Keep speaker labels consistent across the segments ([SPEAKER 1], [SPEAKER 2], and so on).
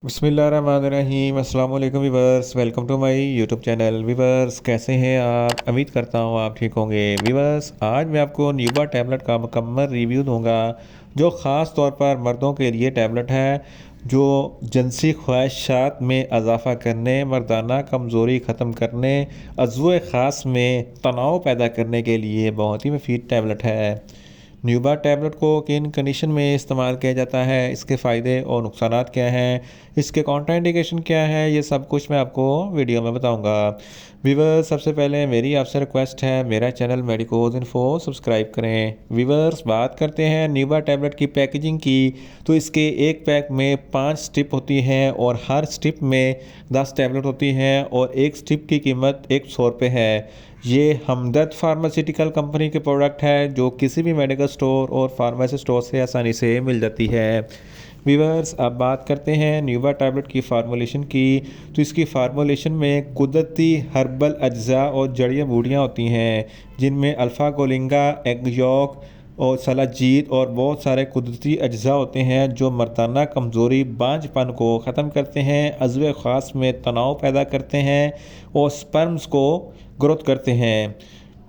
[SPEAKER 1] बिस्मिल्लाहिर्रहमानिर्रहीम अस्सलाम वालेकुम viewers, welcome to my YouTube channel. Viewers, कैसे हैं आप? उम्मीद करता हूँ आप ठीक होंगे। वीवर्स, आज मैं आपको न्यूबा टैबलेट का मुकम्मल रिव्यू दूंगा, जो ख़ास तौर पर मर्दों के लिए टैबलेट है, जो जिनसी ख्वाहिशात में इजाफ़ा करने, मर्दाना कमज़ोरी ख़त्म करने, अज़्वुए ख़ास में तनाव पैदा करने के लिए बहुत ही मुफीद टैबलेट है। न्यूबा टैबलेट को किन कंडीशन में इस्तेमाल किया जाता है, इसके फ़ायदे और नुकसानात क्या हैं, इसके कॉन्ट्राइंडिकेशन क्या है, ये सब कुछ मैं आपको वीडियो में बताऊंगा। व्यूवर्स, सबसे पहले मेरी आपसे रिक्वेस्ट है, मेरा चैनल मेडिकोज इन्फो सब्सक्राइब करें। व्यूवर्स, बात करते हैं न्यूबा टैबलेट की पैकेजिंग की, तो इसके एक पैक में 5 स्ट्रिप होती हैं और हर स्ट्रिप में 10 टैबलेट होती हैं और एक स्ट्रिप की कीमत 100 रुपये है। ये हमदर्द फार्मास्यूटिकल कंपनी के प्रोडक्ट है, जो किसी भी मेडिकल स्टोर और फार्मेसी स्टोर से आसानी से मिल जाती है। वीवर्स, अब बात करते हैं न्यूबा टैबलेट की फार्मूलेशन की, तो इसकी फार्मूलेशन में कुदरती हर्बल अज्जा और जड़ियाँ बूटियाँ होती हैं, जिनमें अल्फ़ा गोलिंगा, एग यॉक और सलाजीत और बहुत सारे कुदरती अज्जा होते हैं, जो मर्दाना कमज़ोरी, बांझपन को ख़त्म करते हैं, अज़्वे ख़ास में तनाव पैदा करते हैं और स्पर्म्स को ग्रोथ करते हैं।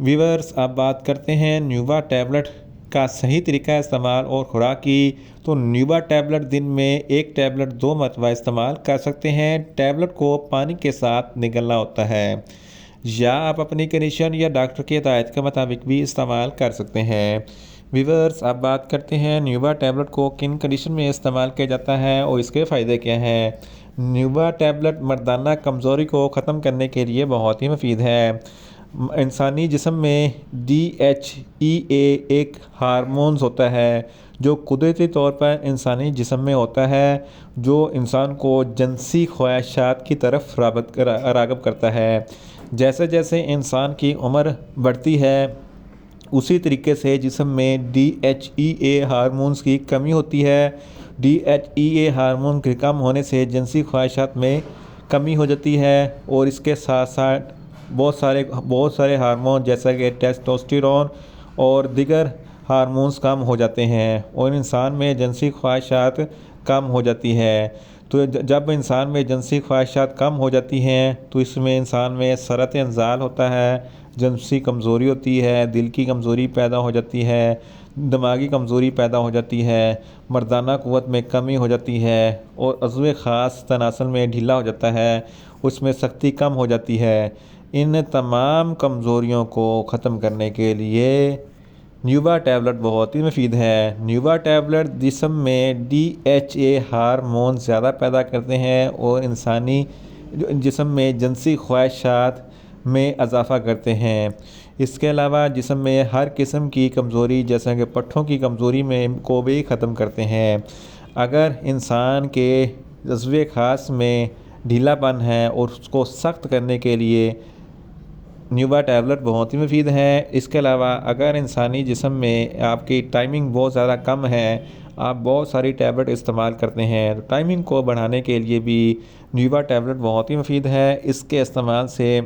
[SPEAKER 1] वीवर्स, अब बात करते हैं न्यूबा टैबलेट का सही तरीका इस्तेमाल और खुराक की, तो न्यूबा टैबलेट दिन में एक टैबलेट 2 मरतबा इस्तेमाल कर सकते हैं। टैबलेट को पानी के साथ निगलना होता है, या आप अपनी कंडीशन या डॉक्टर की हिदायत के मुताबिक भी इस्तेमाल कर सकते हैं। वीवर्स, अब बात करते हैं न्यूबा टैबलेट को किन कंडीशन में इस्तेमाल किया जाता है और इसके फ़ायदे क्या हैं। न्यूबा टैबलेट मर्दाना कमज़ोरी को ख़त्म करने के लिए बहुत ही मुफीद है। इंसानी जिस्म में DHEA एक हार्मोन्स होता है, जो कुदरती तौर पर इंसानी जिस्म में होता है, जो इंसान को जिनसी ख्वाहिशात की तरफ राग़िब करता है। जैसे जैसे इंसान की उम्र बढ़ती है, उसी तरीके से जिस्म में DHEA हार्मोन्स की कमी होती है। DHEA हार्मोन के कम होने से जिनसी ख्वाहिशात में कमी हो जाती है, और इसके साथ साथ बहुत सारे हार्मोन जैसा कि टेस्टोस्टेरोन और दीगर हार्मोन्स कम हो जाते हैं और इंसान में जिनसी ख्वाहिशात कम हो जाती है। तो जब इंसान में जिनसी ख्वाहिशात कम हो जाती हैं, तो इसमें इंसान में सरत इंजाल होता है, जिनसी कमज़ोरी होती है, दिल की कमज़ोरी पैदा हो जाती है, दिमागी कमज़ोरी पैदा हो जाती है, मर्दाना क़ुव्वत में कमी हो जाती है और अज़्वे ख़ास तनासल में ढीला हो जाता है, उसमें सख्ती कम हो जाती है। इन तमाम कमज़ोरियों को ख़त्म करने के लिए न्यूबा टैबलेट बहुत ही मुफीद है। न्यूबा टैबलेट जिस्म में DHA हार्मोन ज़्यादा पैदा करते हैं और इंसानी जिस्म में जिनसी ख्वाहिशात में इजाफ़ा करते हैं। इसके अलावा जिस्म में हर किस्म की कमज़ोरी, जैसा कि पट्ठों की कमज़ोरी में को भी ख़त्म करते हैं। अगर इंसान के जज्बे ख़ास में ढीलापन है और उसको सख्त करने के लिए न्यूबा टैबलेट बहुत ही मुफीद है। इसके अलावा अगर इंसानी जिस्म में आपकी टाइमिंग बहुत ज़्यादा कम है, आप बहुत सारी टैबलेट इस्तेमाल करते हैं, तो टाइमिंग को बढ़ाने के लिए भी न्यूबा टैबलेट बहुत ही मुफीद है। इसके इस्तेमाल से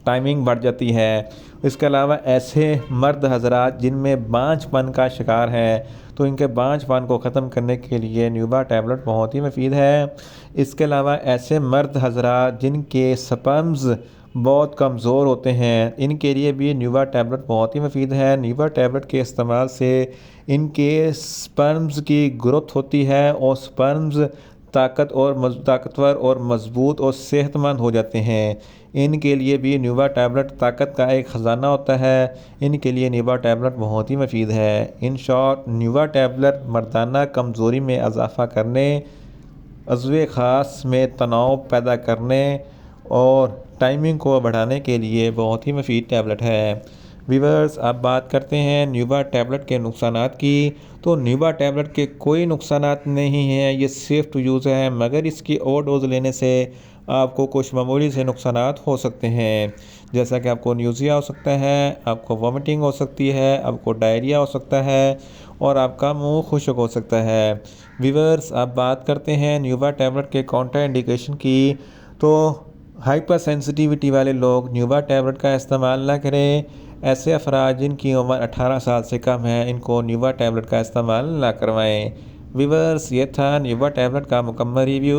[SPEAKER 1] टाइमिंग बढ़ जाती है। इसके अलावा ऐसे मर्द हज़रात जिनमें बांझपन का शिकार है, तो इनके बांझपन को ख़त्म करने के लिए न्यूबा टैबलेट बहुत ही मुफीद है। इसके अलावा ऐसे मर्द हज़रात जिनके स्पर्म्स बहुत कमज़ोर होते हैं, इनके लिए भी न्यूबा टैबलेट बहुत ही मुफीद है। न्यूबा टैबलेट के इस्तेमाल से इनके स्पर्म्स की ग्रोथ होती है और स्पर्म्स ताकतवर और मज़बूत और सेहतमंद हो जाते हैं। इनके लिए भी न्यूबा टैबलेट ताकत का एक ख़जाना होता है। इनके लिए न्यूबा टैबलेट बहुत ही मुफीद है। इन शॉर्ट, न्यूबा टैबलेट मर्दाना कमज़ोरी में इजाफ़ा करने, अज़्वे ख़ास में तनाव पैदा करने और टाइमिंग को बढ़ाने के लिए बहुत ही मुफीद टैबलेट है। व्यूअर्स, अब बात करते हैं न्यूबा टैबलेट के नुकसानात की, तो न्यूबा टैबलेट के कोई नुकसानात नहीं हैं, ये सेफ़ टू यूज़ है, मगर इसकी ओवरडोज लेने से आपको कुछ मामूली से नुकसानात हो सकते हैं, जैसा कि आपको न्यूज़िया हो सकता है, आपको वॉमिटिंग हो सकती है, आपको डायरिया हो सकता है और आपका मुंह खुश्क हो सकता है। व्यूअर्स, अब बात करते हैं न्यूबा टैबलेट के काउंटर इंडिकेशन की, तो हाइपर सेंसिटिविटी वाले लोग न्यूबा टैबलेट का इस्तेमाल ना करें। ऐसे अफराद जिनकी उम्र 18 साल से कम है, इनको न्यूबा टैबलेट का इस्तेमाल ना करवाएं। वीवर्स ये था न्यूबा टैबलेट का मुकम्मल रिव्यू।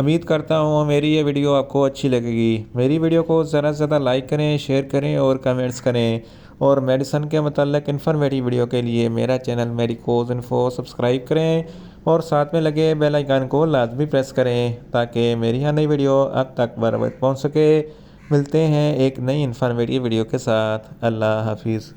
[SPEAKER 1] उम्मीद करता हूँ मेरी ये वीडियो आपको अच्छी लगेगी। मेरी वीडियो को ज़्यादा से ज़्यादा लाइक करें, शेयर करें और कमेंट्स करें। और मेडिसन के मतलब इन्फॉर्मेटिव वीडियो के लिए मेरा चैनल मेडिकोज इन्फो सब्सक्राइब करें और साथ में लगे बेल आइकन को लाजमी प्रेस करें ताकि मेरी हर नई वीडियो आप तक बराबर पहुँच सके। मिलते हैं एक नई इन्फॉर्मेटिव वीडियो के साथ। अल्लाह हाफिज़।